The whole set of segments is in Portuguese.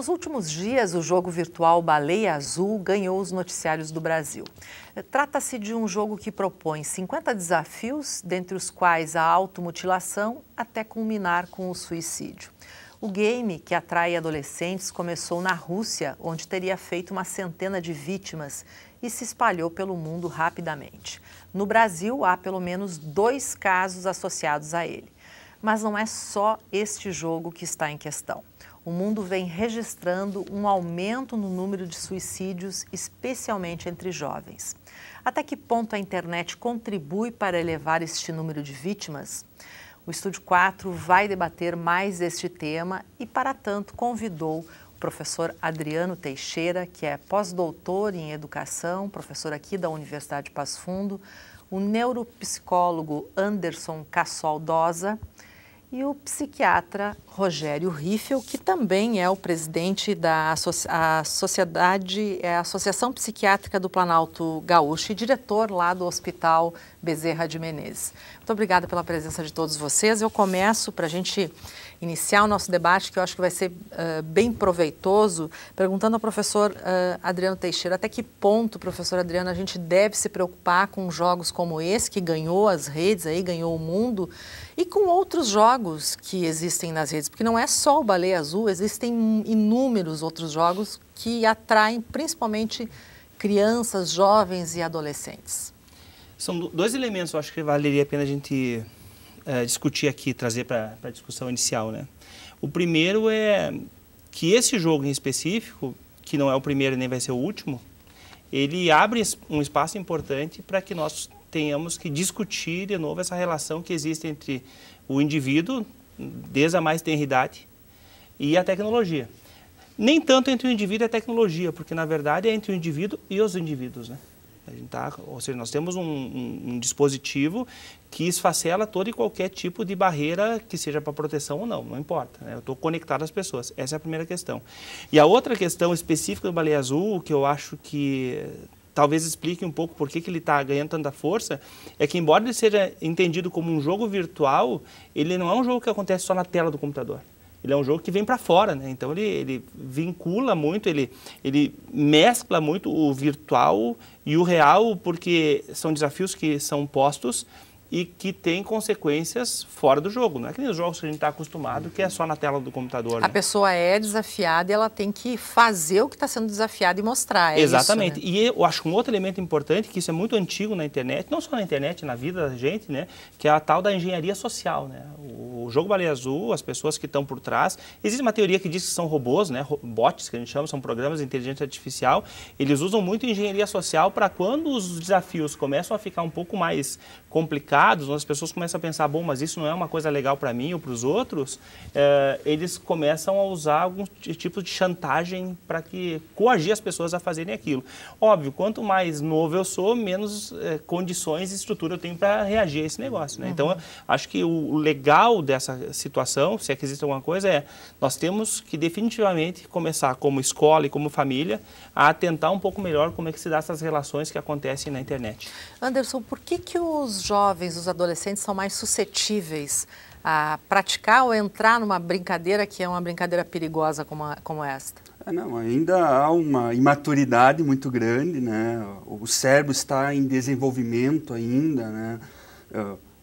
Nos últimos dias, o jogo virtual Baleia Azul ganhou os noticiários do Brasil. Trata-se de um jogo que propõe 50 desafios, dentre os quais a automutilação, até culminar com o suicídio. O game, que atrai adolescentes, começou na Rússia, onde teria feito uma centena de vítimas e se espalhou pelo mundo rapidamente. No Brasil, há pelo menos 2 casos associados a ele. Mas não é só este jogo que está em questão. O mundo vem registrando um aumento no número de suicídios, especialmente entre jovens. Até que ponto a internet contribui para elevar este número de vítimas? O Estúdio 4 vai debater mais este tema e, para tanto, convidou o professor Adriano Teixeira, que é pós-doutor em educação, professor aqui da Universidade de Passo Fundo, o neuropsicólogo Anderson Cassol Dosa e o psiquiatra Rogério Riffel, que também é o presidente da Associação Psiquiátrica do Planalto Gaúcho e diretor lá do Hospital Bezerra de Menezes. Muito obrigada pela presença de todos vocês. Eu começo, para a gente iniciar o nosso debate, que eu acho que vai ser bem proveitoso, perguntando ao professor Adriano Teixeira, até que ponto, professor Adriano, a gente deve se preocupar com jogos como esse, que ganhou as redes, aí, ganhou o mundo, e com outros jogos que existem nas redes, porque não é só o Baleia Azul, existem inúmeros outros jogos que atraem principalmente crianças, jovens e adolescentes. São 2 elementos, eu acho que valeria a pena a gente discutir aqui, trazer para a discussão inicial, né? O primeiro é que esse jogo em específico, que não é o primeiro e nem vai ser o último, ele abre um espaço importante para que nós tenhamos que discutir de novo essa relação que existe entre o indivíduo, desde a mais tenra idade, e a tecnologia. Nem tanto entre o indivíduo e a tecnologia, porque na verdade é entre o indivíduo e os indivíduos, né? Ou seja, nós temos um dispositivo que esfacela todo e qualquer tipo de barreira que seja para proteção ou não, não importa, né? Eu estou conectado às pessoas, essa é a primeira questão. E a outra questão específica do Baleia Azul, que eu acho que talvez explique um pouco por que ele está ganhando tanta força, é que embora ele seja entendido como um jogo virtual, ele não é um jogo que acontece só na tela do computador. Ele é um jogo que vem para fora, né? Então ele vincula muito, ele mescla muito o virtual e o real, porque são desafios que são postos e que têm consequências fora do jogo. Não é que nem os jogos que a gente está acostumado, que é só na tela do computador. A pessoa é desafiada e ela tem que fazer o que está sendo desafiada e mostrar. Exatamente. Isso, né? E eu acho um outro elemento importante, que isso é muito antigo na internet, não só na internet, na vida da gente, né? Que é a tal da engenharia social, né? O jogo Baleia Azul, as pessoas que estão por trás, existe uma teoria que diz que são robôs, né? Bots, que a gente chama, são programas de inteligência artificial. Eles usam muito engenharia social para quando os desafios começam a ficar um pouco mais complicados, as pessoas começam a pensar, bom, mas isso não é uma coisa legal para mim ou para os outros, eles começam a usar alguns tipos de chantagem para coagir as pessoas a fazerem aquilo. Óbvio, quanto mais novo eu sou, menos condições e estrutura eu tenho para reagir a esse negócio, né? Então, acho que o legal dessa situação, se é que existe alguma coisa, nós temos que definitivamente começar como escola e como família a atentar um pouco melhor como é que se dá essas relações que acontecem na internet. Anderson, por que os jovens, os adolescentes são mais suscetíveis a praticar ou entrar numa brincadeira que é uma brincadeira perigosa como esta? Não, ainda há uma imaturidade muito grande, né? O cérebro está em desenvolvimento ainda, né?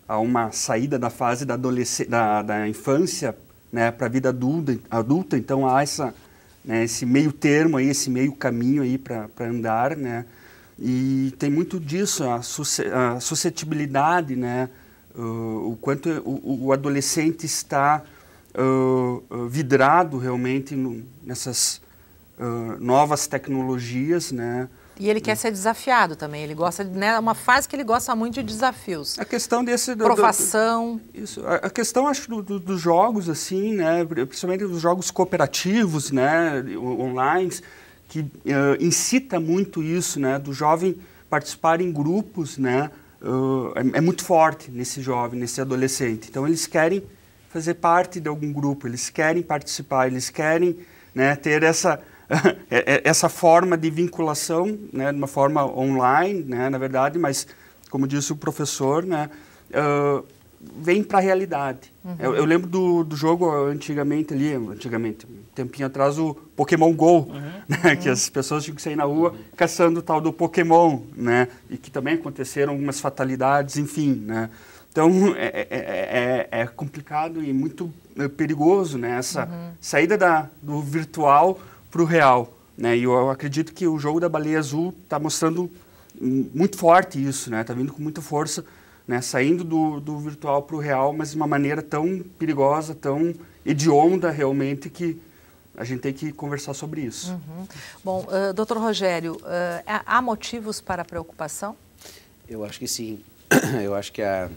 Há uma saída da fase da infância, né, para a vida adulta, então há esse meio termo, aí, esse meio caminho aí para andar, né? E tem muito disso, a suscetibilidade, né? O quanto o adolescente está vidrado realmente nessas novas tecnologias, né? E ele quer ser desafiado também, ele gosta, né, uma fase que ele gosta muito de desafios. A questão provação. Isso, a questão, acho, dos jogos, assim, né, principalmente os jogos cooperativos, né, online, que incita muito isso, né, do jovem participar em grupos, né, é muito forte nesse jovem, nesse adolescente. Então, eles querem fazer parte de algum grupo, eles querem participar, eles querem, né, ter essa forma de vinculação, né, de uma forma online, né, na verdade, mas, como disse o professor, né, vem para a realidade. Eu lembro do jogo antigamente, um tempinho atrás, o Pokémon GO, né, que as pessoas tinham que sair na rua caçando o tal do Pokémon, né, e que também aconteceram algumas fatalidades, enfim, né. Então, é complicado e muito perigoso, né, essa saída do virtual para o real, né, e eu acredito que o jogo da Baleia Azul está mostrando muito forte isso, né, está vindo com muita força, né, saindo do virtual para o real, mas de uma maneira tão perigosa, tão hedionda realmente, que a gente tem que conversar sobre isso. Bom, doutor Rogério, há motivos para preocupação? Eu acho que sim. Eu acho que a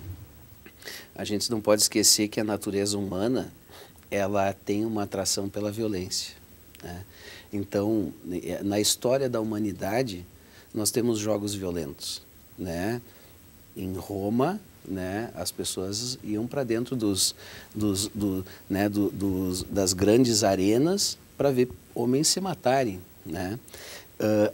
gente não pode esquecer que a natureza humana, ela tem uma atração pela violência, né? Então, na história da humanidade, nós temos jogos violentos, né? Em Roma, né, as pessoas iam para dentro das grandes arenas para ver homens se matarem, né?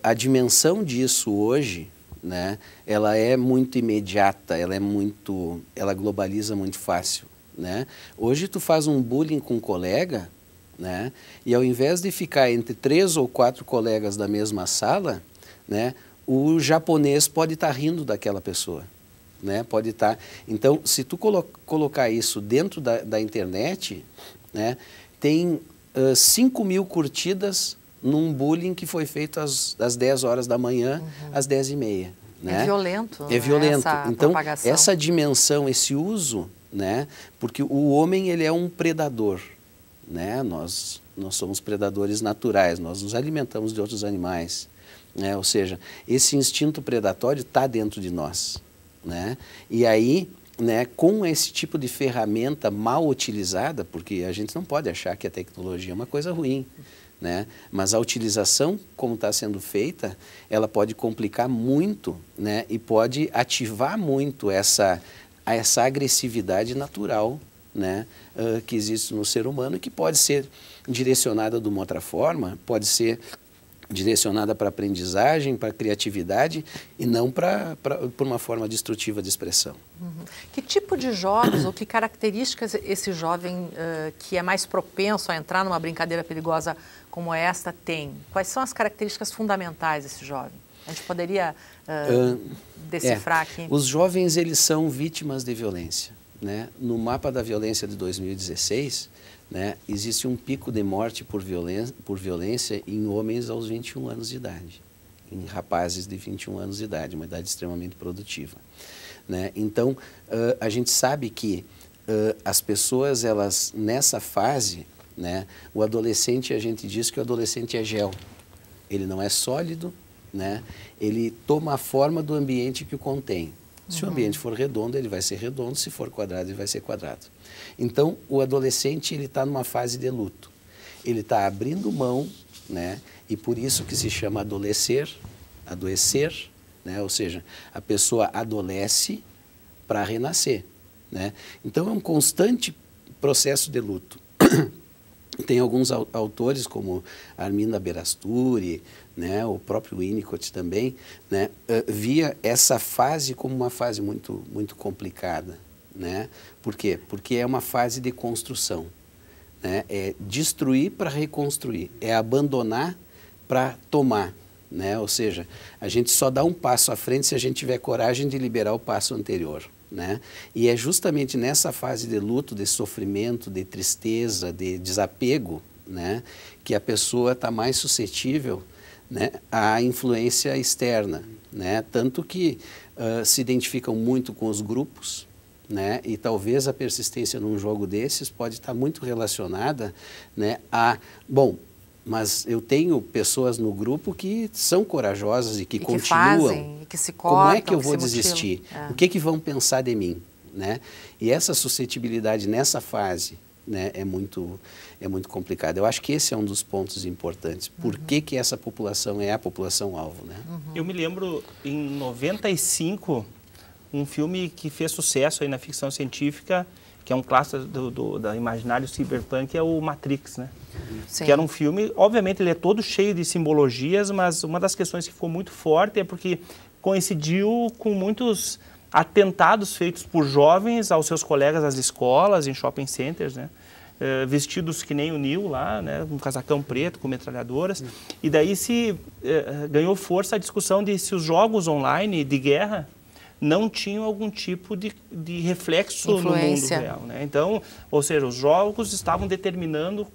A dimensão disso hoje, né, ela é muito imediata, ela globaliza muito fácil, né? Hoje tu faz um bullying com um colega, né, e ao invés de ficar entre 3 ou 4 colegas da mesma sala, né, o japonês pode estar rindo daquela pessoa, né? Pode estar. Então, se tu colocar isso dentro da internet, né, tem 5.000 curtidas num bullying que foi feito às 10 horas da manhã, às 10h30. Né? É violento. É violento. Essa então, propagação. Essa dimensão, esse uso, né, porque o homem ele é um predador, né? Nós somos predadores naturais, nós nos alimentamos de outros animais, né? Ou seja, esse instinto predatório está dentro de nós, né? E aí, né, com esse tipo de ferramenta mal utilizada, porque a gente não pode achar que a tecnologia é uma coisa ruim, né? Mas a utilização, como está sendo feita, ela pode complicar muito, né? E pode ativar muito essa agressividade natural, né? Que existe no ser humano e que pode ser direcionada de uma outra forma, pode ser direcionada para aprendizagem, para criatividade e não por uma forma destrutiva de expressão. Que tipo de jogos ou que características esse jovem que é mais propenso a entrar numa brincadeira perigosa como esta tem? Quais são as características fundamentais desse jovem? A gente poderia decifrar aqui? Os jovens, eles são vítimas de violência, né? No mapa da violência de 2016, né, existe um pico de morte por violência em homens aos 21 anos de idade, em rapazes de 21 anos de idade, uma idade extremamente produtiva, né? Então, a gente sabe que as pessoas, elas, nessa fase, né, o adolescente, a gente diz que o adolescente é gel, ele não é sólido, né? Ele toma a forma do ambiente que o contém. Se o ambiente for redondo, ele vai ser redondo, se for quadrado, ele vai ser quadrado. Então, o adolescente, ele está numa fase de luto. Ele está abrindo mão, né? E por isso que se chama adoecer, né? Ou seja, a pessoa adolesce para renascer, né? Então, é um constante processo de luto. Tem alguns autores, como Armin Aberasturi, né, o próprio Winnicott também, né, via essa fase como uma fase muito, muito complicada, né? Por quê? Porque é uma fase de construção, né? É destruir para reconstruir, é abandonar para tomar, né? Ou seja, a gente só dá um passo à frente se a gente tiver coragem de liberar o passo anterior, né? E é justamente nessa fase de luto, de sofrimento, de tristeza, de desapego, né, que a pessoa está mais suscetível, né, à influência externa, né? Tanto que se identificam muito com os grupos, né? E talvez a persistência num jogo desses pode estar muito relacionada, né, bom, mas eu tenho pessoas no grupo que são corajosas e que continuam. Fazem, e que se cortam, como é que eu vou desistir? O que vão pensar de mim, né? E essa suscetibilidade nessa fase, né, é muito complicada. Eu acho que esse é um dos pontos importantes. Por que essa população é a população-alvo, né? Eu me lembro, em 95, um filme que fez sucesso aí na ficção científica, que é um clássico da imaginário cyberpunk, é o Matrix, né? Sim. Que era um filme, obviamente ele é todo cheio de simbologias, mas uma das questões que ficou muito forte é porque coincidiu com muitos atentados feitos por jovens aos seus colegas das escolas, em shopping centers, né? Vestidos que nem o Neil lá, né? Um casacão preto com metralhadoras. E daí ganhou força a discussão de se os jogos online de guerra não tinham algum tipo de reflexo influência no mundo real, né? Então, ou seja, os jogos estavam determinando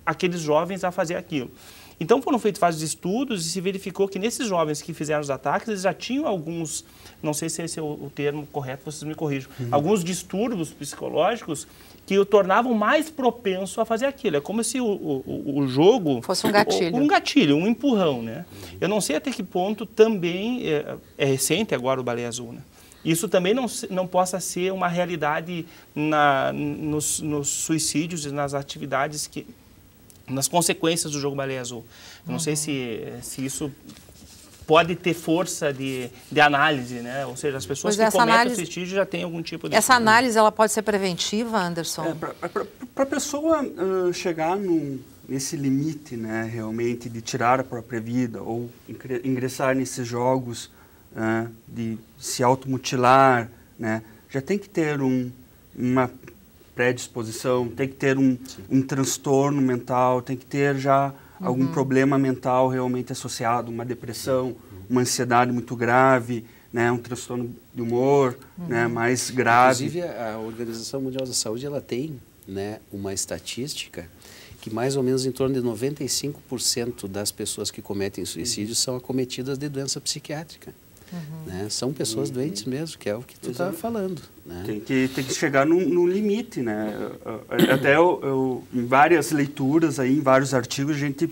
aqueles jovens a fazer aquilo. Então foram feitos vários estudos e se verificou que nesses jovens que fizeram os ataques, eles já tinham alguns, não sei se esse é o termo correto, vocês me corrijam, alguns distúrbios psicológicos que o tornavam mais propenso a fazer aquilo. É como se o jogo fosse um gatilho. Um gatilho, um empurrão, né? Eu não sei até que ponto também, é recente agora o Baleia Azul, né? Isso também não possa ser uma realidade nos suicídios e nas atividades nas consequências do jogo Baleia Azul. Eu não sei se isso pode ter força de análise, né? Ou seja, as pessoas que cometem o suicídio já têm algum tipo de... Essa análise, ela pode ser preventiva, Anderson? Para a pessoa chegar nesse limite, né, realmente, de tirar a própria vida ou ingressar nesses jogos, de se automutilar, né, já tem que ter uma predisposição, tem que ter um transtorno mental, tem que ter já algum problema mental realmente associado, uma depressão, uma ansiedade muito grave, né, um transtorno de humor, né, mais grave. Inclusive, a Organização Mundial da Saúde, ela tem, né, uma estatística que mais ou menos em torno de 95% das pessoas que cometem suicídio são acometidas de doença psiquiátrica. Né? São pessoas doentes mesmo, que é o que tu estava falando. Né? Tem que chegar no limite, né? Até em várias leituras, aí, em vários artigos, a gente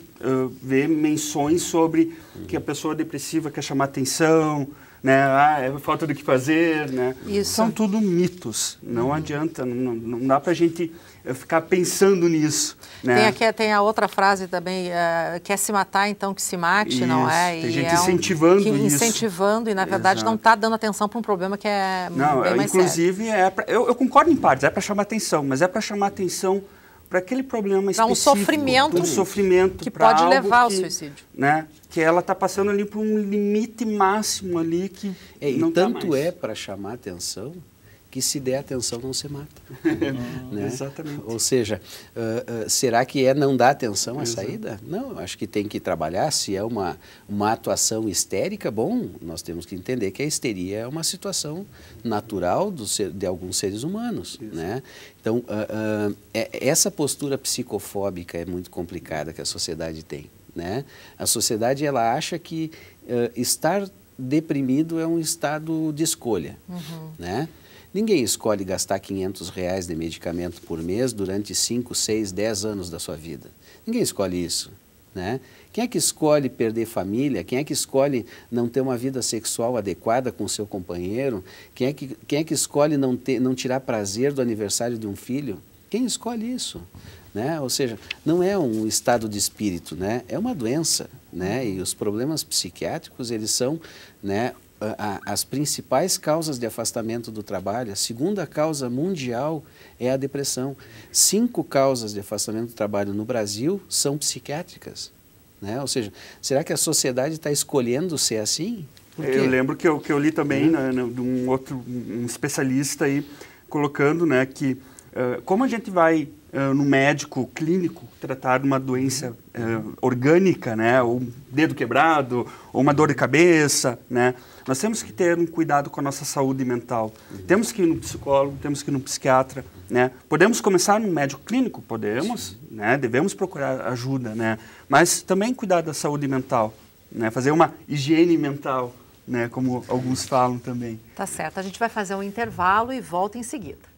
vê menções sobre que a pessoa depressiva quer chamar atenção, né? É falta do que fazer, né? Isso. São tudo mitos, não adianta, não dá para a gente ficar pensando nisso, né? Tem a outra frase também, quer se matar, então que se mate, isso, não é? Tem gente incentivando isso. Incentivando e, na verdade, não está dando atenção para um problema que é bem mais inclusive, sério. Eu concordo em partes, é para chamar atenção, mas é para chamar atenção para aquele problema específico. Um sofrimento que pode levar ao suicídio. Né, que ela está passando ali por um limite máximo ali que não tá mais. Tanto é para chamar atenção que se der atenção não se mata. Né? Exatamente. Ou seja, será que não dar atenção à saída? Não, acho que tem que trabalhar. Se é uma atuação histérica, bom, nós temos que entender que a histeria é uma situação natural de alguns seres humanos. Né? Então, essa postura psicofóbica é muito complicada que a sociedade tem. Né? A sociedade ela acha que estar deprimido é um estado de escolha. Né? Ninguém escolhe gastar R$500 de medicamento por mês durante 5, 6, 10 anos da sua vida. Ninguém escolhe isso. Né? Quem é que escolhe perder família? Quem é que escolhe não ter uma vida sexual adequada com o seu companheiro? Quem é que escolhe não tirar prazer do aniversário de um filho? Quem escolhe isso? Né? Ou seja, não é um estado de espírito, né? É uma doença. Né? E os problemas psiquiátricos, eles são, né, as principais causas de afastamento do trabalho. A segunda causa mundial é a depressão. 5 causas de afastamento do trabalho no Brasil são psiquiátricas. Né? Ou seja, será que a sociedade está escolhendo ser assim? Eu lembro que eu li também de um especialista aí colocando, né, que como a gente vai no médico clínico tratar uma doença orgânica, né, ou um dedo quebrado, ou uma dor de cabeça, né, nós temos que ter um cuidado com a nossa saúde mental. Temos que ir no psicólogo, temos que ir no psiquiatra, né. Podemos começar no médico clínico? Podemos, né, devemos procurar ajuda, né, mas também cuidar da saúde mental, né, fazer uma higiene mental, né, como alguns falam também. Tá certo, a gente vai fazer um intervalo e volta em seguida.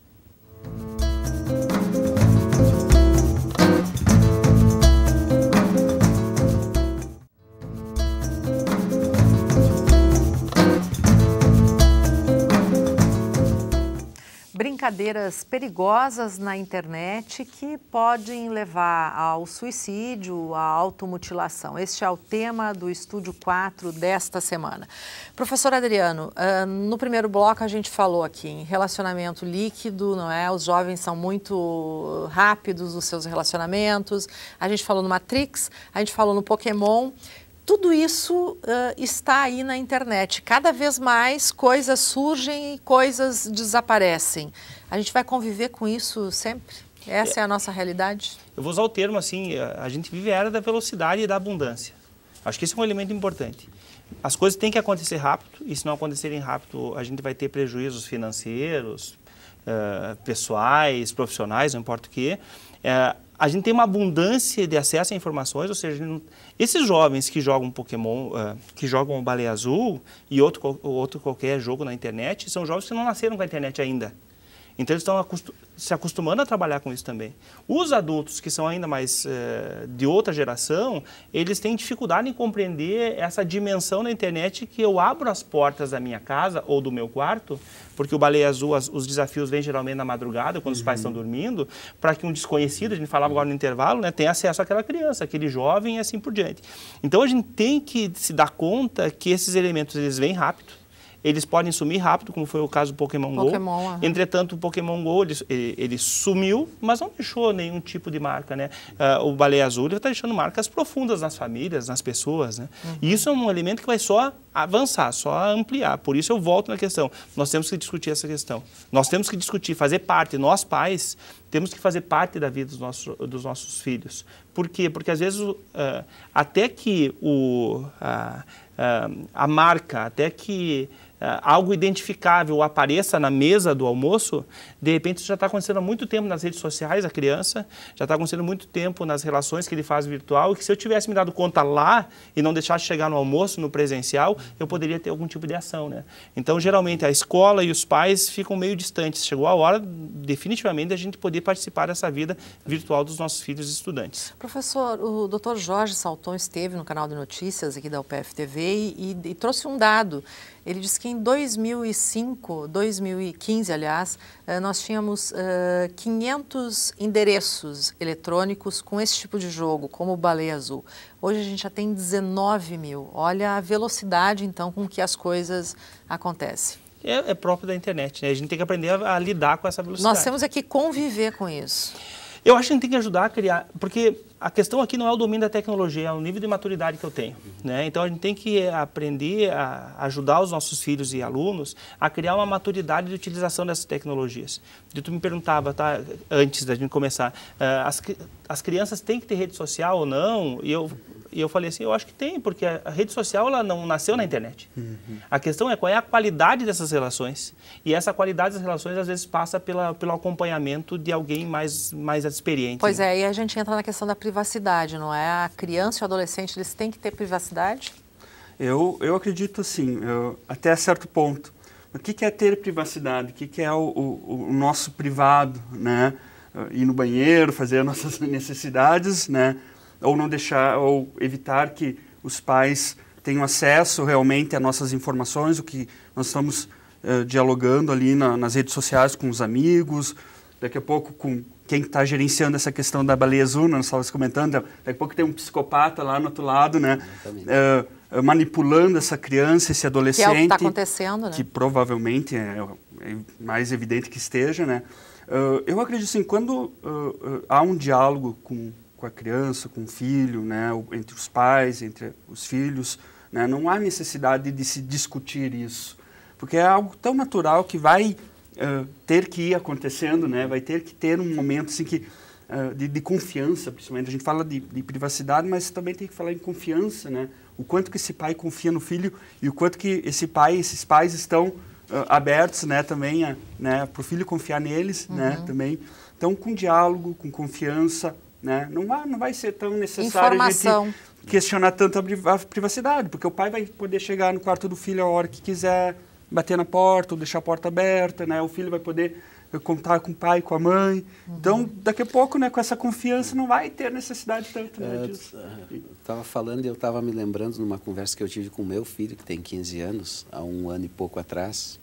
Brincadeiras perigosas na internet que podem levar ao suicídio, à automutilação. Este é o tema do Estúdio 4 desta semana. Professor Adriano, no primeiro bloco a gente falou aqui em relacionamento líquido, não é? Os jovens são muito rápidos nos seus relacionamentos. A gente falou no Matrix, a gente falou no Pokémon. tudo isso está aí na internet. Cada vez mais coisas surgem e coisas desaparecem. A gente vai conviver com isso sempre? Essa é a nossa realidade? Eu vou usar o termo assim, a gente vive a era da velocidade e da abundância. Acho que esse é um elemento importante. As coisas têm que acontecer rápido, e se não acontecerem rápido, a gente vai ter prejuízos financeiros, pessoais, profissionais, não importa o que. A gente tem uma abundância de acesso a informações, ou seja, esses jovens que jogam Pokémon, que jogam Baleia Azul e outro qualquer jogo na internet, são jovens que não nasceram com a internet ainda. Então, eles estão se acostumando a trabalhar com isso também. Os adultos, que são ainda mais de outra geração, eles têm dificuldade em compreender essa dimensão da internet que eu abro as portas da minha casa ou do meu quarto, porque o Baleia Azul, os desafios vêm geralmente na madrugada, quando os pais estão dormindo, para que um desconhecido, a gente falava agora no intervalo, né, tenha acesso àquela criança, aquele jovem e assim por diante. Então, a gente tem que se dar conta que esses elementos, eles vêm rápido. Eles podem sumir rápido, como foi o caso do Pokémon Go. Entretanto, o Pokémon Go, ele sumiu, mas não deixou nenhum tipo de marca, né? O Baleia Azul está deixando marcas profundas nas famílias, nas pessoas, né? E isso é um elemento que vai só avançar, só ampliar. Por isso eu volto na questão. Nós temos que discutir essa questão. Nós temos que discutir, fazer parte. Nós, pais, temos que fazer parte da vida dos nossos filhos. Por quê? Porque, às vezes, até que a marca, até que algo identificável apareça na mesa do almoço, de repente isso já está acontecendo há muito tempo nas redes sociais, a criança, já está acontecendo há muito tempo nas relações que ele faz virtual, e que se eu tivesse me dado conta lá e não deixasse chegar no almoço, no presencial, eu poderia ter algum tipo de ação, né? Então, geralmente, a escola e os pais ficam meio distantes. Chegou a hora, definitivamente, da gente poder participar dessa vida virtual dos nossos filhos e estudantes. Professor, o Dr. Jorge Salton esteve no canal de notícias aqui da UPF TV e trouxe um dado. Ele disse que em 2015, aliás, nós tínhamos 500 endereços eletrônicos com esse tipo de jogo, como o Baleia Azul. Hoje a gente já tem 19 mil. Olha a velocidade, então, com que as coisas acontecem. É próprio da internet, né? A gente tem que aprender a lidar com essa velocidade. Nós temos que conviver com isso. Eu acho que a gente tem que ajudar a criar, porque a questão aqui não é o domínio da tecnologia, é o nível de maturidade que eu tenho, né? Então, a gente tem que aprender a ajudar os nossos filhos e alunos a criar uma maturidade de utilização dessas tecnologias. E tu me perguntava, tá, antes da gente começar, as crianças têm que ter rede social ou não? E eu falei assim, eu acho que tem, porque a rede social ela não nasceu na internet. A questão é qual é a qualidade dessas relações. E essa qualidade das relações, às vezes, passa pelo acompanhamento de alguém mais experiente. Pois é, e a gente entra na questão da privacidade, não é? A criança e o adolescente, eles têm que ter privacidade? Eu acredito assim, até certo ponto. O que é ter privacidade? O que é o nosso privado, né? Ir no banheiro, fazer as nossas necessidades, né? Ou não deixar, ou evitar que os pais tenham acesso realmente às nossas informações, o que nós estamos dialogando ali nas redes sociais com os amigos, daqui a pouco com quem está gerenciando essa questão da Baleia Azul, nós estávamos comentando, daqui a pouco tem um psicopata lá no outro lado, né? Manipulando essa criança, esse adolescente. Que é o que está acontecendo, né? Que provavelmente é mais evidente que esteja, né? Eu acredito assim, quando há um diálogo com a criança, com o filho, né? Entre os pais, entre os filhos, né? Não há necessidade de se discutir isso, porque é algo tão natural que vai ter que ir acontecendo, né? Vai ter que ter um momento assim, de confiança, principalmente. A gente fala de privacidade, mas também tem que falar em confiança, né? O quanto que esse pai confia no filho e o quanto que esses pais estão abertos, né? Também né? Para o filho confiar neles, né? Também. Então, com diálogo, com confiança, né? Não vai ser tão necessário a gente questionar tanto a privacidade, porque o pai vai poder chegar no quarto do filho a hora que quiser, bater na porta ou deixar a porta aberta, né? O filho vai poder contar com o pai e com a mãe. Então, daqui a pouco, né, com essa confiança, não vai ter necessidade tanto, né, disso. Estava falando e eu estava me lembrando numa conversa que eu tive com o meu filho, que tem 15 anos, há 1 ano e pouco atrás,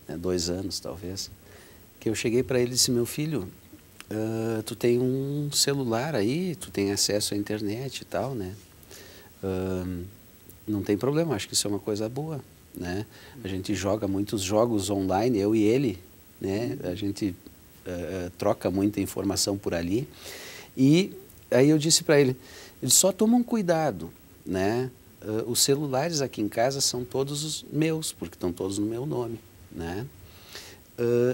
né, 2 anos talvez, que eu cheguei para ele e disse, meu filho, tu tem um celular aí, tu tem acesso à internet e tal, né? Não tem problema, acho que isso é uma coisa boa, né? A gente joga muitos jogos online, eu e ele, né? A gente troca muita informação por ali. E aí eu disse para ele, só toma um cuidado, né? os celulares aqui em casa são todos os meus, porque estão todos no meu nome, né?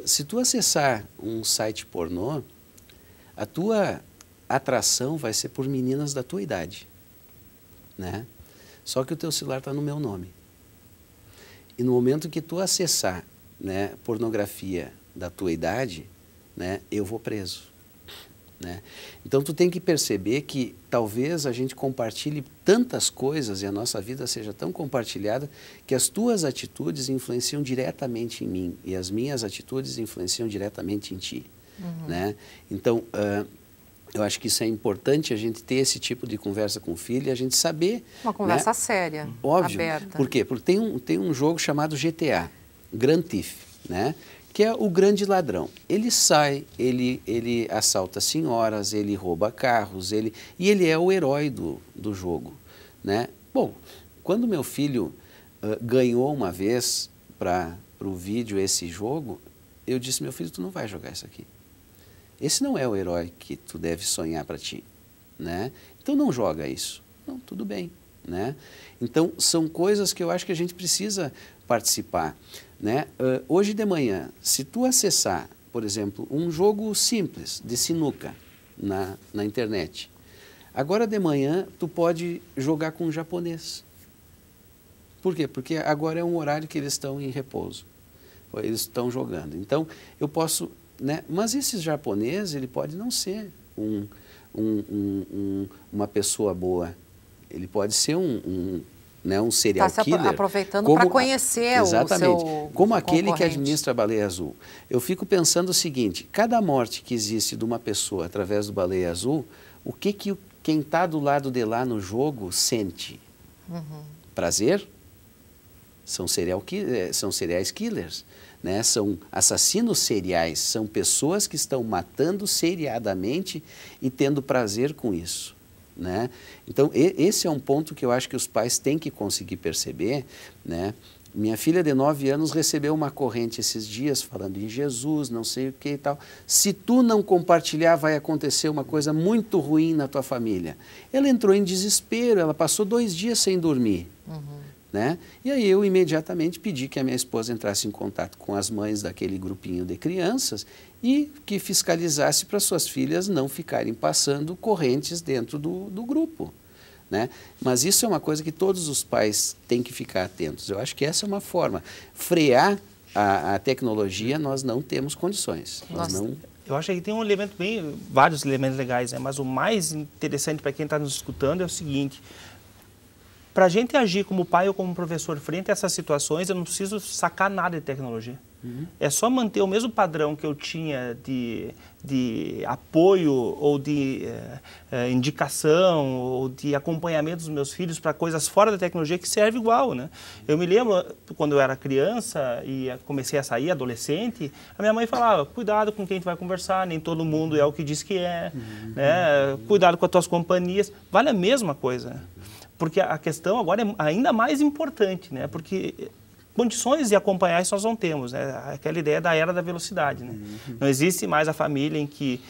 Se tu acessar um site pornô, a tua atração vai ser por meninas da tua idade, né? Só que o teu celular está no meu nome. E no momento que tu acessar, né, pornografia da tua idade, né, eu vou preso, né? Então tu tem que perceber que talvez a gente compartilhe tantas coisas e a nossa vida seja tão compartilhada que as tuas atitudes influenciam diretamente em mim e as minhas atitudes influenciam diretamente em ti, né? Então, eu acho que isso é importante, a gente ter esse tipo de conversa com o filho e a gente saber... Uma conversa, né? séria, Óbvio. aberta. Por quê? Porque tem um jogo chamado GTA, Grand Theft, né? Que é o grande ladrão. Ele sai, ele assalta senhoras, ele rouba carros, e ele é o herói do jogo, né? Bom, quando meu filho ganhou uma vez para o vídeo esse jogo, eu disse, meu filho, tu não vai jogar isso aqui. Esse não é o herói que tu deve sonhar para ti, né? Então não joga isso. Não, tudo bem, né? Então são coisas que eu acho que a gente precisa participar, né? Hoje de manhã, se tu acessar, por exemplo, um jogo simples de sinuca na internet, agora de manhã tu pode jogar com um japonês. Por quê? Porque agora é um horário que eles estão em repouso. Eles estão jogando. Então eu posso... né? Mas esse japonês, ele pode não ser uma pessoa boa. Ele pode ser né, um serial killer. Está aproveitando para conhecer exatamente, o seu como aquele que concorrente. administra a Baleia Azul. Eu fico pensando o seguinte, cada morte que existe de uma pessoa através do Baleia Azul, o que quem está do lado de lá no jogo sente? Prazer? São serial killers. Né? São assassinos seriais, são pessoas que estão matando seriadamente e tendo prazer com isso, né? Então, esse é um ponto que eu acho que os pais têm que conseguir perceber, né? Minha filha de 9 anos recebeu uma corrente esses dias falando em Jesus, não sei o que e tal. Se tu não compartilhar, vai acontecer uma coisa muito ruim na tua família. Ela entrou em desespero, ela passou 2 dias sem dormir. Né? E aí eu imediatamente pedi que a minha esposa entrasse em contato com as mães daquele grupinho de crianças e que fiscalizasse para suas filhas não ficarem passando correntes dentro do grupo, né? Mas isso é uma coisa que todos os pais têm que ficar atentos. Eu acho que essa é uma forma. Frear a tecnologia nós não temos condições. Eu acho que tem vários elementos legais, né? Mas o mais interessante para quem está nos escutando é o seguinte: para a gente agir como pai ou como professor frente a essas situações, eu não preciso sacar nada de tecnologia. É só manter o mesmo padrão que eu tinha de apoio ou de indicação ou de acompanhamento dos meus filhos para coisas fora da tecnologia que serve igual, né? Eu me lembro, quando eu era criança e comecei a sair, adolescente, a minha mãe falava, cuidado com quem tu vai conversar, nem todo mundo é o que diz que é, né? Cuidado com as tuas companhias, vale a mesma coisa, né? Porque a questão agora é ainda mais importante, né? Porque condições de acompanhar isso nós não temos, né? Aquela ideia da era da velocidade, né? Não existe mais a família em que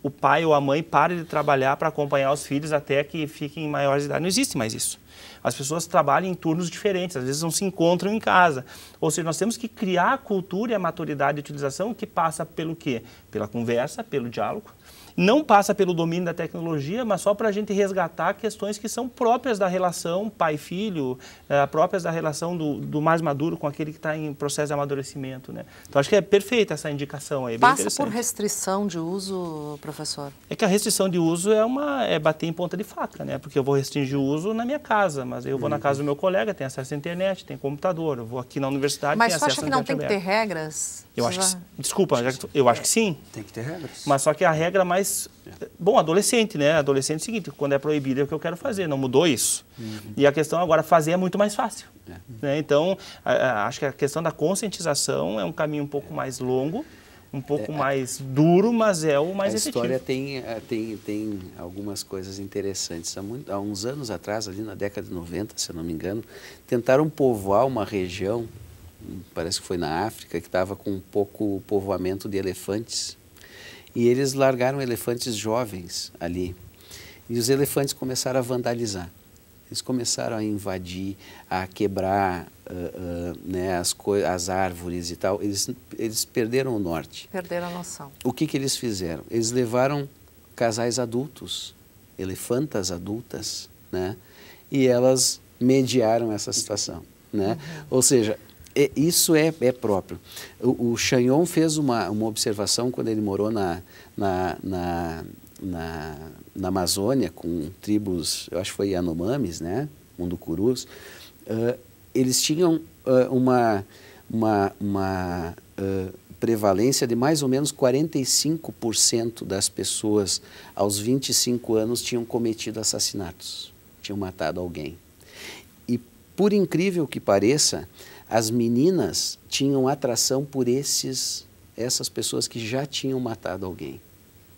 o pai ou a mãe pare de trabalhar para acompanhar os filhos até que fiquem maiores de idade. Não existe mais isso. As pessoas trabalham em turnos diferentes, às vezes não se encontram em casa. Ou seja, nós temos que criar a cultura e a maturidade de utilização que passa pelo quê? Pela conversa, pelo diálogo. Não passa pelo domínio da tecnologia, mas só para a gente resgatar questões que são próprias da relação pai-filho, próprias da relação do mais maduro com aquele que está em processo de amadurecimento, né? Então, acho que é perfeita essa indicação aí, Passa por restrição de uso, professor? É que a restrição de uso é bater em ponta de faca, né? Porque eu vou restringir o uso na minha casa, mas eu vou na casa do meu colega, tem acesso à internet, tem computador, eu vou aqui na universidade, tem acesso à internet. Mas você acha que não tem que ter regras? Eu acho que, desculpa, eu acho que sim. Tem que ter regras. Mas só que a regra mais... Bom, adolescente, né? Adolescente é o seguinte, quando é proibido é o que eu quero fazer, não mudou isso. E a questão agora, fazer é muito mais fácil. Né? Então, acho que a questão da conscientização é um caminho um pouco mais longo, um pouco mais duro, mas é o mais efetivo. A história tem algumas coisas interessantes. Há uns anos atrás, ali na década de 90, se eu não me engano, tentaram povoar uma região, parece que foi na África, que estava com um pouco povoamento de elefantes. E eles largaram elefantes jovens ali. E os elefantes começaram a vandalizar. Eles começaram a invadir, a quebrar né, as árvores e tal. Eles perderam o norte. Perderam a noção. O que eles fizeram? Eles levaram casais adultos, elefantas adultas, né? E elas mediaram essa situação, né? Ou seja, isso é próprio. O Chagnon fez uma observação quando ele morou na Amazônia com tribos, eu acho que foi Yanomamis, né? Munducurus. Eles tinham uma prevalência de mais ou menos 45% das pessoas aos 25 anos tinham cometido assassinatos, tinham matado alguém. E, por incrível que pareça, as meninas tinham atração por essas pessoas que já tinham matado alguém,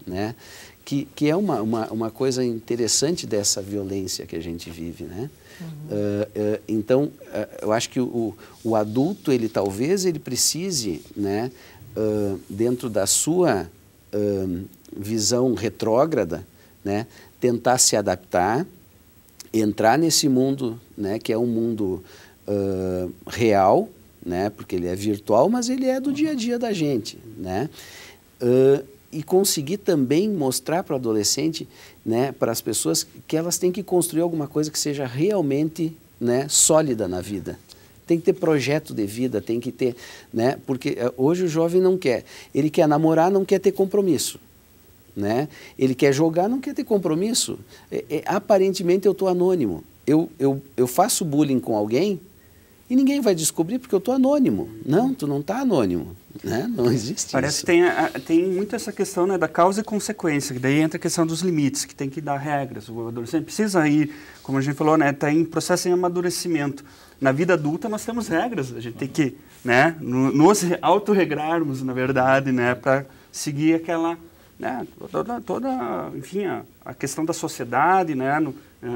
né? Que é uma coisa interessante dessa violência que a gente vive, né? Então, eu acho que o adulto, talvez ele precise, né, dentro da sua visão retrógrada, né, tentar se adaptar, entrar nesse mundo, né, que é um mundo real, né, porque ele é virtual, mas ele é do dia a dia da gente, né? E conseguir também mostrar para o adolescente, né, para as pessoas, que elas têm que construir alguma coisa que seja realmente, né, sólida na vida. Tem que ter projeto de vida, tem que ter, né, porque hoje o jovem não quer. Ele quer namorar, não quer ter compromisso, né? Ele quer jogar, não quer ter compromisso. Aparentemente eu estou anônimo. Eu faço bullying com alguém e ninguém vai descobrir porque eu estou anônimo. Não, tu não está anônimo, né? Não existe Parece isso. que tem muito essa questão, né, da causa e consequência, que daí entra a questão dos limites, que tem que dar regras. O adolescente precisa ir, como a gente falou, né, está em processo de amadurecimento. Na vida adulta nós temos regras, a gente tem que, né, nos autorregrarmos, na verdade, né, para seguir aquela, né, toda enfim, a questão da sociedade, né,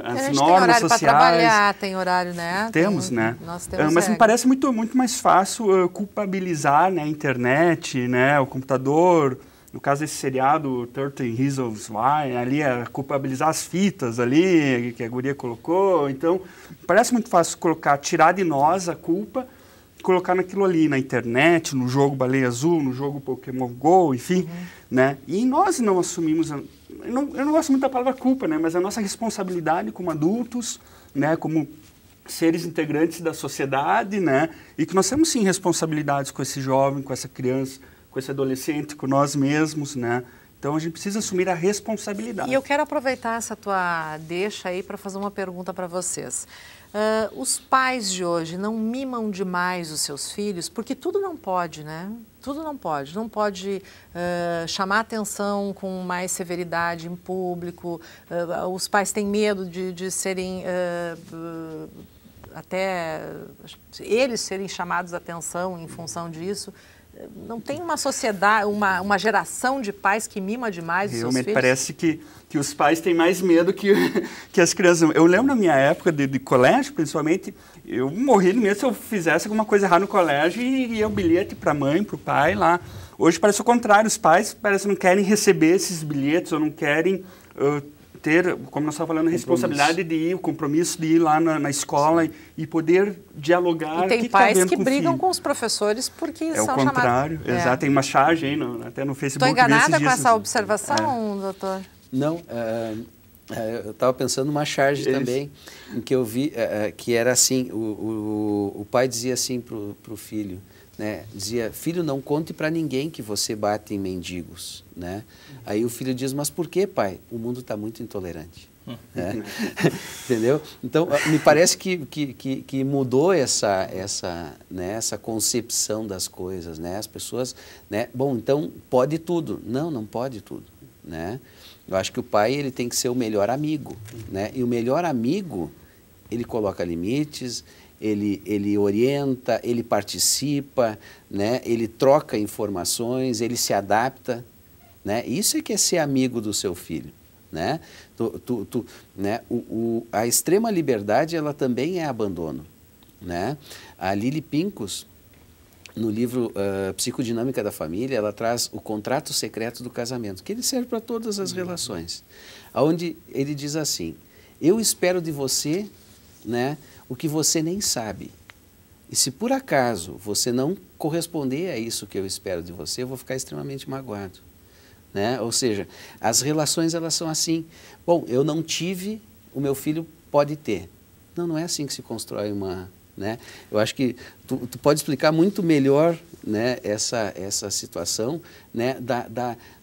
as normas sociais. Tem horário para trabalhar, tem horário, né? Temos, né? Nós temos mas me parece muito mais fácil culpabilizar, né, a internet, né, o computador. No caso desse seriado, 13 Reasons Why, ali culpabilizar as fitas ali que a guria colocou. Então, parece muito fácil tirar de nós a culpa, colocar naquilo ali, na internet, no jogo Baleia Azul, no jogo Pokémon GO, enfim, né? E nós não assumimos, eu não gosto muito da palavra culpa, né? Mas a nossa responsabilidade como adultos, né? Como seres integrantes da sociedade, né? E que nós temos sim responsabilidades com esse jovem, com essa criança, com esse adolescente, com nós mesmos, né? Então a gente precisa assumir a responsabilidade. E eu quero aproveitar essa tua deixa aí para fazer uma pergunta para vocês. Os pais de hoje não mimam demais os seus filhos, porque tudo não pode, né? Tudo não pode. Não pode chamar atenção com mais severidade em público. Os pais têm medo de serem até eles serem chamados a atenção em função disso. Não tem uma sociedade, uma geração de pais que mima demais os seus filhos? Realmente parece que os pais têm mais medo que as crianças. Eu lembro na minha época de colégio, principalmente, eu morria de medo se eu fizesse alguma coisa errada no colégio e ia o bilhete para a mãe, para o pai lá. Hoje parece o contrário, os pais parece que não querem receber esses bilhetes ou não querem ter, como nós estávamos falando, a responsabilidade de ir, o compromisso de ir lá na escola e poder dialogar. E tem pais que brigam com os professores porque são chamados... É o contrário, exato. Tem uma charge aí, até no Facebook. Estou enganada com essa observação, doutor? Não, eu estava pensando numa charge também, em que eu vi que era assim, o pai dizia assim para o filho, né, dizia, filho, não conte para ninguém que você bate em mendigos, né? Aí o filho diz, mas por que, pai? O mundo está muito intolerante. Né? Entendeu? Então, me parece que mudou essa concepção das coisas, né? As pessoas, né? Bom, então, pode tudo. Não, não pode tudo, né? Eu acho que o pai, ele tem que ser o melhor amigo, né? E o melhor amigo, ele coloca limites, ele orienta, ele participa, né? Ele troca informações, ele se adapta, né? Isso é que é ser amigo do seu filho, né? Né? A extrema liberdade, ela também é abandono, né? A Lili Pincus, no livro Psicodinâmica da Família, ela traz o contrato secreto do casamento, que ele serve para todas as relações, onde ele diz assim, eu espero de você né, o que você nem sabe. E se por acaso você não corresponder a isso que eu espero de você, eu vou ficar extremamente magoado. Né? Ou seja, as relações elas são assim. Bom, eu não tive, o meu filho pode ter. Não, não é assim que se constrói uma... Né? Eu acho que tu pode explicar muito melhor, né, essa situação, né,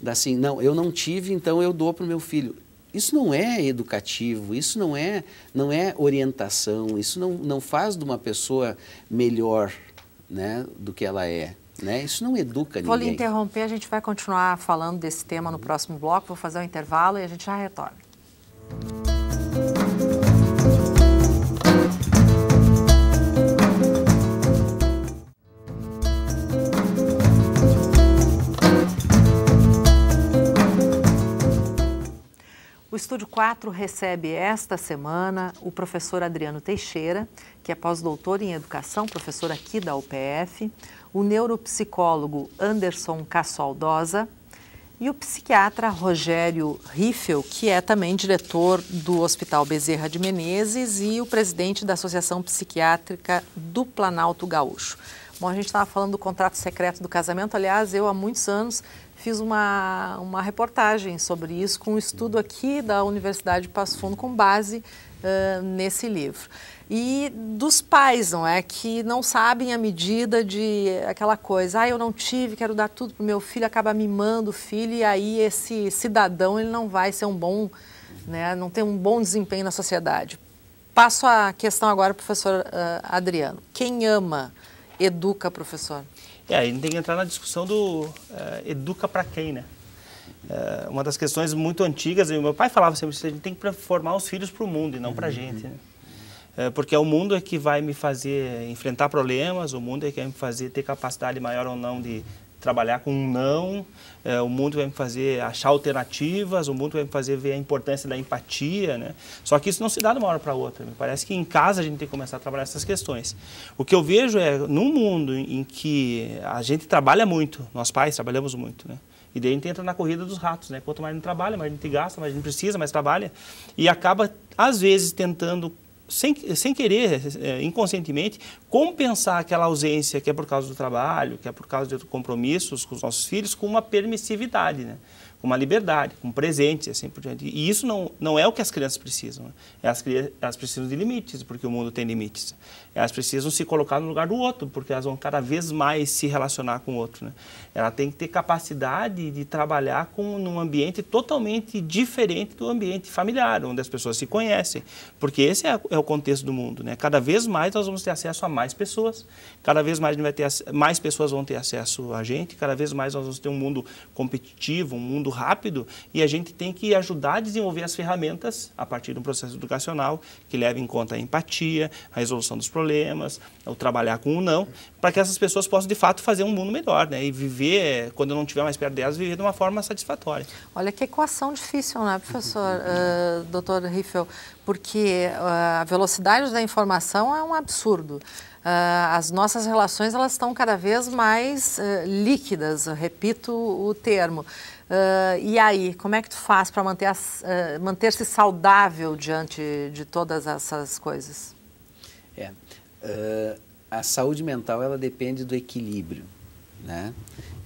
assim, não, eu não tive, então eu dou para o meu filho. Isso não é educativo, isso não é orientação, isso não faz de uma pessoa melhor, né, do que ela é. Né? Isso não educa ninguém. Vou lhe interromper, a gente vai continuar falando desse tema no próximo bloco, vou fazer um intervalo e a gente já retorna. O Estúdio 4 recebe esta semana o professor Adriano Teixeira, que é pós-doutor em educação, professor aqui da UPF, o neuropsicólogo Anderson Cassaldosa e o psiquiatra Rogério Riffel, que é também diretor do Hospital Bezerra de Menezes e o presidente da Associação Psiquiátrica do Planalto Gaúcho. Bom, a gente estava falando do contrato secreto do casamento, aliás, eu há muitos anos fiz uma reportagem sobre isso com um estudo aqui da Universidade de Passo Fundo com base nesse livro. E dos pais, não é, que não sabem a medida de aquela coisa, eu não tive, quero dar tudo para o meu filho, acaba mimando o filho e aí esse cidadão ele não vai ser um bom, né, não tem um bom desempenho na sociedade. Passo a questão agora para o professor Adriano. Quem ama, educa, professor? A gente tem que entrar na discussão do educa para quem, né? Uma das questões muito antigas, meu pai falava sempre isso, a gente tem que formar os filhos para o mundo e não para a gente, né? Porque é o mundo que vai me fazer enfrentar problemas, o mundo que vai me fazer ter capacidade maior ou não de trabalhar com um não, o mundo vai me fazer achar alternativas, o mundo vai me fazer ver a importância da empatia, né? Só que isso não se dá de uma hora para outra. Me parece que em casa a gente tem que começar a trabalhar essas questões. O que eu vejo é, num mundo em que a gente trabalha muito, nós pais trabalhamos muito, né? E daí a gente entra na corrida dos ratos, né? Quanto mais a gente trabalha, mais a gente gasta, mais a gente precisa, mais trabalha. E acaba, às vezes, tentando sem querer, inconscientemente, compensar aquela ausência que é por causa do trabalho, que é por causa de compromissos com os nossos filhos, com uma permissividade, né? Com uma liberdade, com presentes, assim por diante. E isso não é o que as crianças precisam. Né? Elas precisam de limites, porque o mundo tem limites. Elas precisam se colocar no lugar do outro, porque elas vão cada vez mais se relacionar com o outro. Né? Ela tem que ter capacidade de trabalhar num ambiente totalmente diferente do ambiente familiar, onde as pessoas se conhecem. Porque esse é o contexto do mundo. Né? Cada vez mais nós vamos ter acesso a mais pessoas, cada vez mais, mais pessoas vão ter acesso a gente, cada vez mais nós vamos ter um mundo competitivo, um mundo rápido, e a gente tem que ajudar a desenvolver as ferramentas a partir de um processo educacional que leve em conta a empatia, a resolução dos problemas, o trabalhar com o não, para que essas pessoas possam de fato fazer um mundo melhor, né? E viver, quando eu não estiver mais perto delas, viver de uma forma satisfatória. Olha que equação difícil, né, professor, doutor Riffel? Porque a velocidade da informação é um absurdo. As nossas relações elas estão cada vez mais líquidas, repito o termo. E aí, como é que tu faz para manter-se saudável diante de todas essas coisas? A saúde mental ela depende do equilíbrio, né?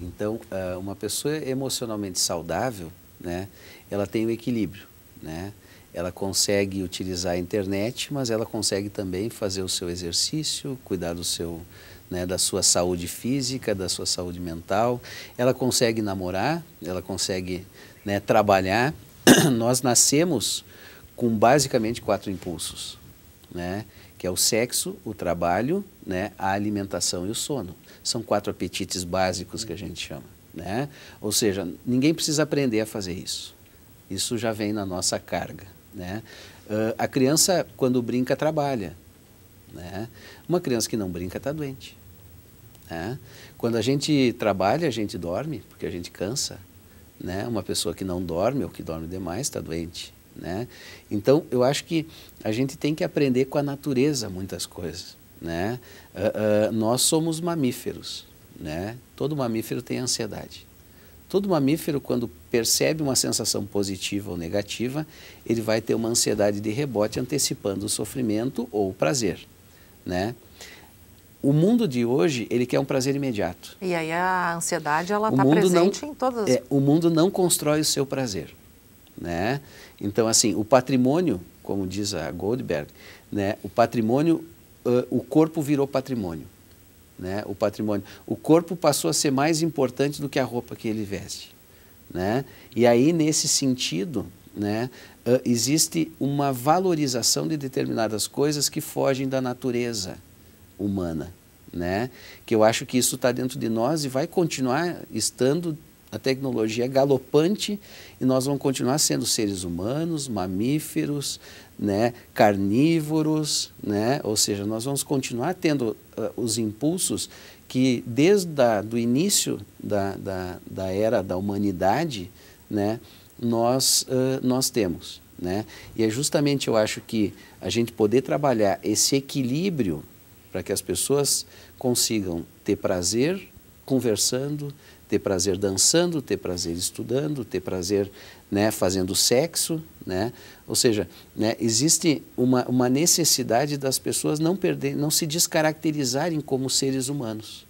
Então, uma pessoa emocionalmente saudável, né, ela tem o equilíbrio, né? Ela consegue utilizar a internet, mas ela consegue também fazer o seu exercício, cuidar do seu, né, da sua saúde física, da sua saúde mental. Ela consegue namorar, ela consegue, né, trabalhar. Nós nascemos com basicamente 4 impulsos, né, que é o sexo, o trabalho, né, a alimentação e o sono. São 4 apetites básicos que a gente chama, né? Ou seja, ninguém precisa aprender a fazer isso. Isso já vem na nossa carga, né? A criança, quando brinca, trabalha, né? Uma criança que não brinca está doente, né? Quando a gente trabalha, a gente dorme, porque a gente cansa, né? Uma pessoa que não dorme ou que dorme demais está doente, né? Então, eu acho que a gente tem que aprender com a natureza muitas coisas, né? Nós somos mamíferos, né? Todo mamífero tem ansiedade, Todo mamífero, quando percebe uma sensação positiva ou negativa, ele vai ter uma ansiedade de rebote antecipando o sofrimento ou o prazer, né? O mundo de hoje, ele quer um prazer imediato. E aí a ansiedade, ela está presente em todas as... O mundo não constrói o seu prazer, né? Então, assim, o patrimônio, como diz a Goldberg, né? O patrimônio, o corpo virou patrimônio, né? O patrimônio. O corpo passou a ser mais importante do que a roupa que ele veste, né? E aí, nesse sentido, né? Existe uma valorização de determinadas coisas que fogem da natureza humana, né? Que eu acho que isso está dentro de nós e vai continuar estando. A tecnologia é galopante e nós vamos continuar sendo seres humanos, mamíferos, né? Carnívoros, né? Ou seja, nós vamos continuar tendo os impulsos que desde o início da era da humanidade, né? Nós temos, né? E é justamente, eu acho, que a gente poder trabalhar esse equilíbrio para que as pessoas consigam ter prazer conversando, ter prazer dançando, ter prazer estudando, ter prazer, né, fazendo sexo, né? Ou seja, né, existe uma necessidade das pessoas não se descaracterizarem como seres humanos.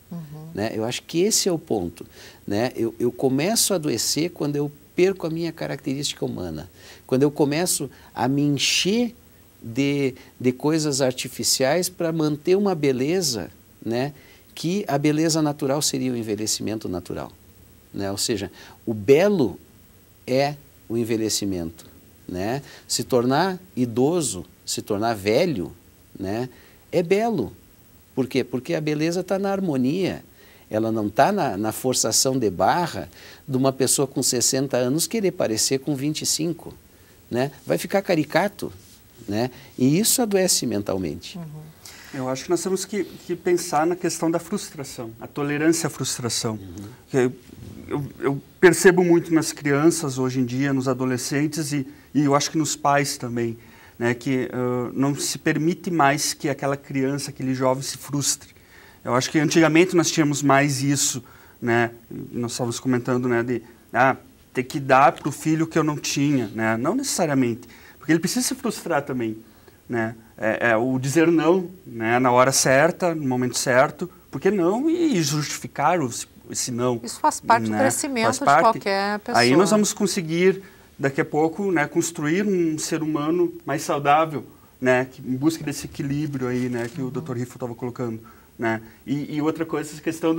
Né? Eu acho que esse é o ponto, né? Eu começo a adoecer quando eu perco a minha característica humana, quando eu começo a me encher de coisas artificiais para manter uma beleza, né, que a beleza natural seria o envelhecimento natural, né? Ou seja, o belo é o envelhecimento, né? Se tornar idoso, se tornar velho, né, é belo. Por quê? Porque a beleza está na harmonia, ela não está na forçação de barra de uma pessoa com 60 anos querer parecer com 25, né? Vai ficar caricato, né? E isso adoece mentalmente. Eu acho que nós temos que pensar na questão da frustração, a tolerância à frustração. Eu percebo muito nas crianças hoje em dia, nos adolescentes e eu acho que nos pais também, né, que não se permite mais que aquela criança, aquele jovem se frustre. Eu acho que antigamente nós tínhamos mais isso, né? Nós estávamos comentando, né, de ter que dar para o filho o que eu não tinha, né? Não necessariamente, porque ele precisa se frustrar também, né? O dizer não, né, na hora certa, no momento certo, por que não? E justificar esse não. Isso faz parte, né, do crescimento de qualquer pessoa. Aí nós vamos conseguir, daqui a pouco, né, construir um ser humano mais saudável, né, em busca desse equilíbrio aí, né, que o Dr. Riffo estava colocando. Né? E outra coisa, essa questão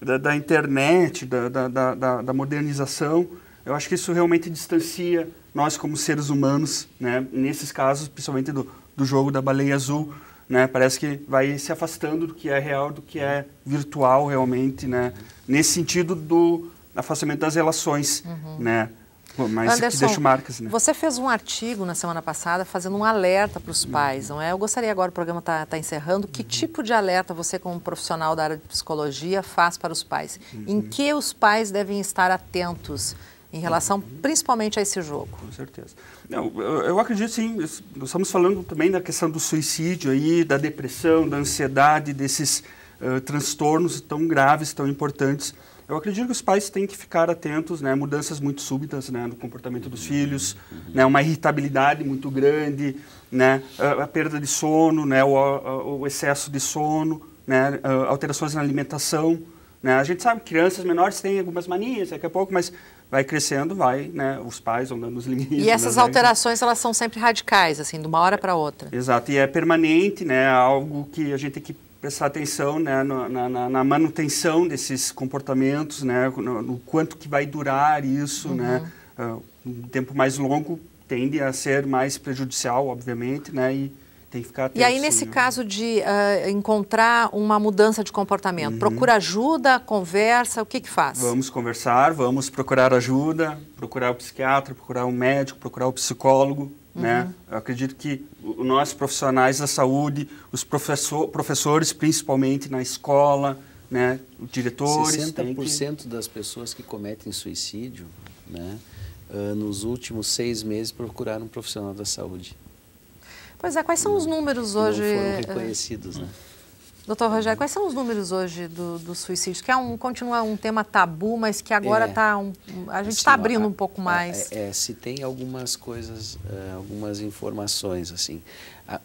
da internet, da modernização, eu acho que isso realmente distancia nós como seres humanos, né? Nesses casos, principalmente do jogo da baleia azul, né? Parece que vai se afastando do que é real, do que é virtual realmente, né? Nesse sentido do afastamento das relações, né? Mas Anderson, que deixa marcas, né? Você fez um artigo na semana passada fazendo um alerta para os pais, não é? Eu gostaria agora, o programa está encerrando, que tipo de alerta você, como profissional da área de psicologia, faz para os pais? Em que os pais devem estar atentos em relação principalmente a esse jogo? Com certeza. Não, eu acredito, sim, nós estamos falando também da questão do suicídio aí, da depressão, da ansiedade, desses transtornos tão graves, tão importantes. Eu acredito que os pais têm que ficar atentos, né, mudanças muito súbitas, né, no comportamento dos filhos, né, uma irritabilidade muito grande, né, a perda de sono, né, o excesso de sono, né, alterações na alimentação. Né. A gente sabe que crianças menores têm algumas manias daqui a pouco, mas vai crescendo, né, os pais vão dando os limites. E essas alterações, elas são sempre radicais, assim, de uma hora para outra. Exato, e é permanente, né, algo que a gente tem que prestar atenção, né, na manutenção desses comportamentos, né, no quanto que vai durar isso, né, um tempo mais longo tende a ser mais prejudicial, obviamente, né, e tem que ficar atento. E aí, nesse caso de encontrar uma mudança de comportamento, procura ajuda, conversa, o que faz? Vamos conversar, vamos procurar ajuda, procurar o psiquiatra, procurar um médico, procurar o psicólogo, né? Eu acredito que nós, profissionais da saúde, os professores, principalmente na escola, né, os diretores... 60% das pessoas que cometem suicídio, né, nos últimos 6 meses procuraram um profissional da saúde. Pois é, quais são os números hoje? Não foram reconhecidos, né? Doutor Rogério, quais são os números hoje do suicídio? Que continua um tema tabu, mas que agora a gente está abrindo um pouco mais. Se tem algumas coisas, algumas informações, assim,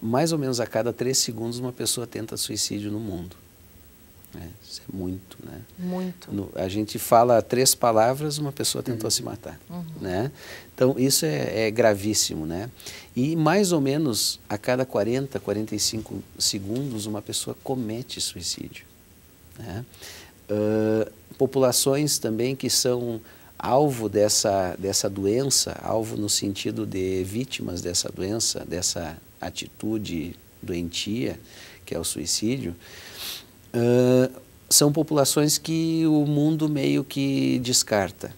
mais ou menos a cada 3 segundos uma pessoa tenta suicídio no mundo. Isso é muito, né? Muito. A gente fala 3 palavras, uma pessoa tentou se matar, né? Então, isso é gravíssimo, né? E mais ou menos a cada 40, 45 segundos uma pessoa comete suicídio, né? Populações também que são alvo dessa doença, alvo no sentido de vítimas dessa doença, dessa atitude doentia, que é o suicídio, são populações que o mundo meio que descarta,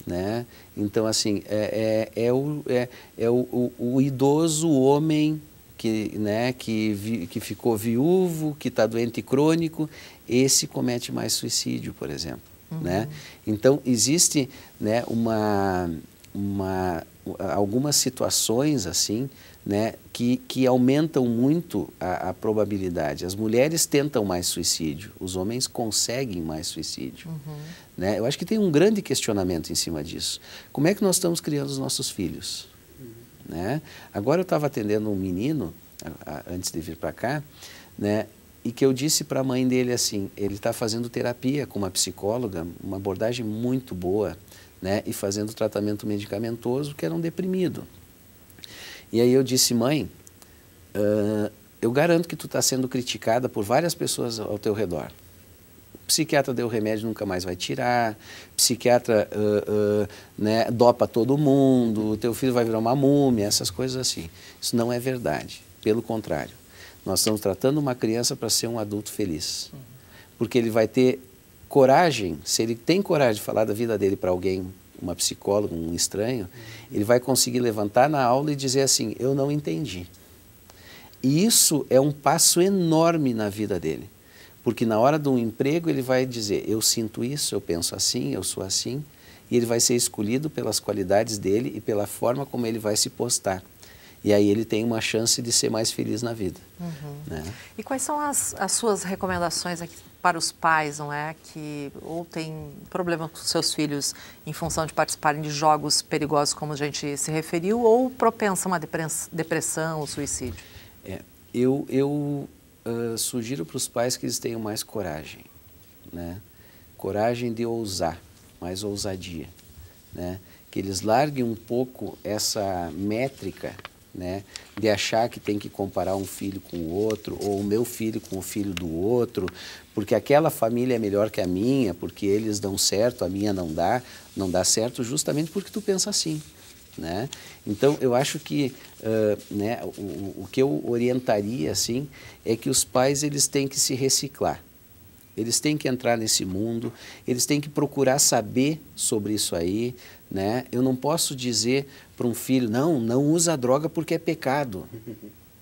né? Então, assim, o idoso homem que ficou viúvo, que está doente crônico, esse comete mais suicídio, por exemplo, né? Então, existe, né, algumas situações assim, né, que aumentam muito a probabilidade. As mulheres tentam mais suicídio, os homens conseguem mais suicídio. Né? Eu acho que tem um grande questionamento em cima disso. Como é que nós estamos criando os nossos filhos? Né? Agora eu estava atendendo um menino, antes de vir para cá, né, e que eu disse para a mãe dele assim, ele está fazendo terapia com uma psicóloga, uma abordagem muito boa, né, e fazendo tratamento medicamentoso, que era um deprimido. E aí eu disse, mãe, eu garanto que tu está sendo criticada por várias pessoas ao teu redor. O psiquiatra deu remédio, nunca mais vai tirar, psiquiatra né, dopa todo mundo, o teu filho vai virar uma múmia, essas coisas assim. Isso não é verdade, pelo contrário. Nós estamos tratando uma criança para ser um adulto feliz. Porque ele vai ter coragem, se ele tem coragem de falar da vida dele para alguém, uma psicóloga, um estranho, ele vai conseguir levantar na aula e dizer assim, eu não entendi. E isso é um passo enorme na vida dele. Porque na hora de um emprego ele vai dizer, eu sinto isso, eu penso assim, eu sou assim, e ele vai ser escolhido pelas qualidades dele e pela forma como ele vai se postar. E aí ele tem uma chance de ser mais feliz na vida. Né? E quais são as suas recomendações aqui para os pais, não é? Que ou têm problema com seus filhos em função de participarem de jogos perigosos, como a gente se referiu, ou propensa a uma depressão ou suicídio? Eu sugiro para os pais que eles tenham mais coragem, né? Coragem de ousar, mais ousadia, né? Que eles larguem um pouco essa métrica, né, de achar que tem que comparar um filho com o outro, ou o meu filho com o filho do outro, porque aquela família é melhor que a minha, porque eles dão certo, a minha não dá certo justamente porque tu pensa assim. Né? Então, eu acho que né, o que eu orientaria assim, é que os pais eles têm que se reciclar. Eles têm que entrar nesse mundo, eles têm que procurar saber sobre isso aí, né? Eu não posso dizer para um filho, não usa droga porque é pecado.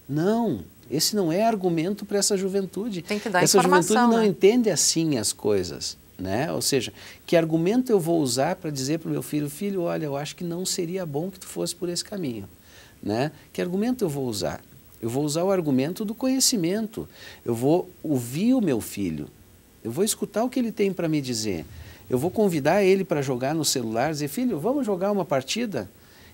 Não, esse não é argumento para essa juventude. Tem que dar essa informação, juventude não né? entende assim as coisas, né? Ou seja, que argumento eu vou usar para dizer para o meu filho, filho, olha, eu acho que não seria bom que tu fosse por esse caminho, né? Que argumento eu vou usar? Eu vou usar o argumento do conhecimento. Eu vou ouvir o meu filho. Eu vou escutar o que ele tem para me dizer. Eu vou convidar ele para jogar no celular, dizer, filho, vamos jogar uma partida?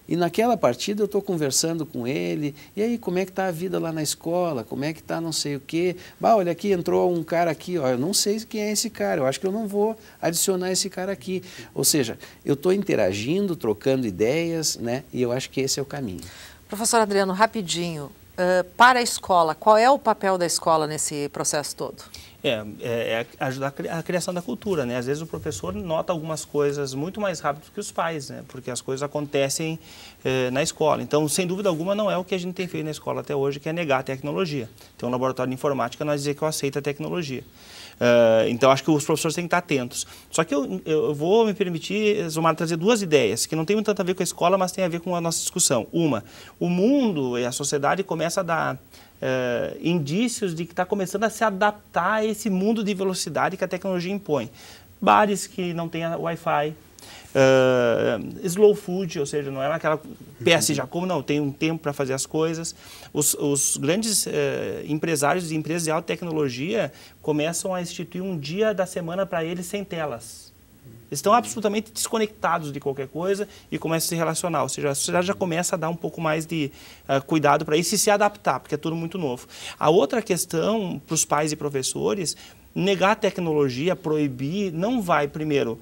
E naquela partida eu estou conversando com ele, e aí, como é que está a vida lá na escola? Como é que está não sei o quê? Bah, olha aqui, entrou um cara aqui, ó, eu não sei quem é esse cara, eu acho que eu não vou adicionar esse cara aqui. Ou seja, eu estou interagindo, trocando ideias, né? E eu acho que esse é o caminho. Professor Adriano, rapidinho, para a escola, qual é o papel da escola nesse processo todo? É ajudar a criação da cultura, né? Às vezes o professor nota algumas coisas muito mais rápido que os pais, né? Porque as coisas acontecem na escola. Então, sem dúvida alguma, não é o que a gente tem feito na escola até hoje, que é negar a tecnologia. Tem um laboratório de informática, nós dizer que eu aceito a tecnologia. Então, acho que os professores têm que estar atentos. Só que eu vou me permitir, Zomar, trazer 2 ideias, que não tem tanto a ver com a escola, mas tem a ver com a nossa discussão. Uma, o mundo e a sociedade começa a dar indícios de que está começando a se adaptar a esse mundo de velocidade que a tecnologia impõe. Bares que não têm Wi-Fi, Slow food, ou seja, não é aquela peça e já como, não, tem um tempo para fazer as coisas. Os grandes empresários de empresas de alta tecnologia começam a instituir um dia da semana para eles sem telas. Eles estão absolutamente desconectados de qualquer coisa e começam a se relacionar. Ou seja, a sociedade já começa a dar um pouco mais de cuidado para isso e se adaptar, porque é tudo muito novo. A outra questão para os pais e professores, negar a tecnologia, proibir, não vai, primeiro,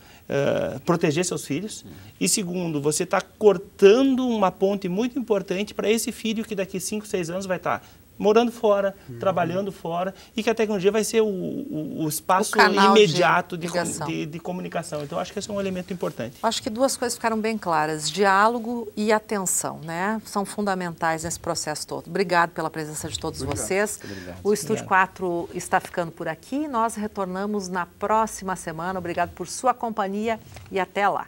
proteger seus filhos. E segundo, você está cortando uma ponte muito importante para esse filho que daqui 5, 6 anos vai estar morando fora, trabalhando fora, e que a tecnologia vai ser o espaço imediato de comunicação. Então, acho que esse é um elemento importante. Acho que duas coisas ficaram bem claras. Diálogo e atenção, né? São fundamentais nesse processo todo. Obrigado pela presença de todos vocês. Obrigado. O Estúdio 4 está ficando por aqui. Nós retornamos na próxima semana. Obrigado por sua companhia e até lá.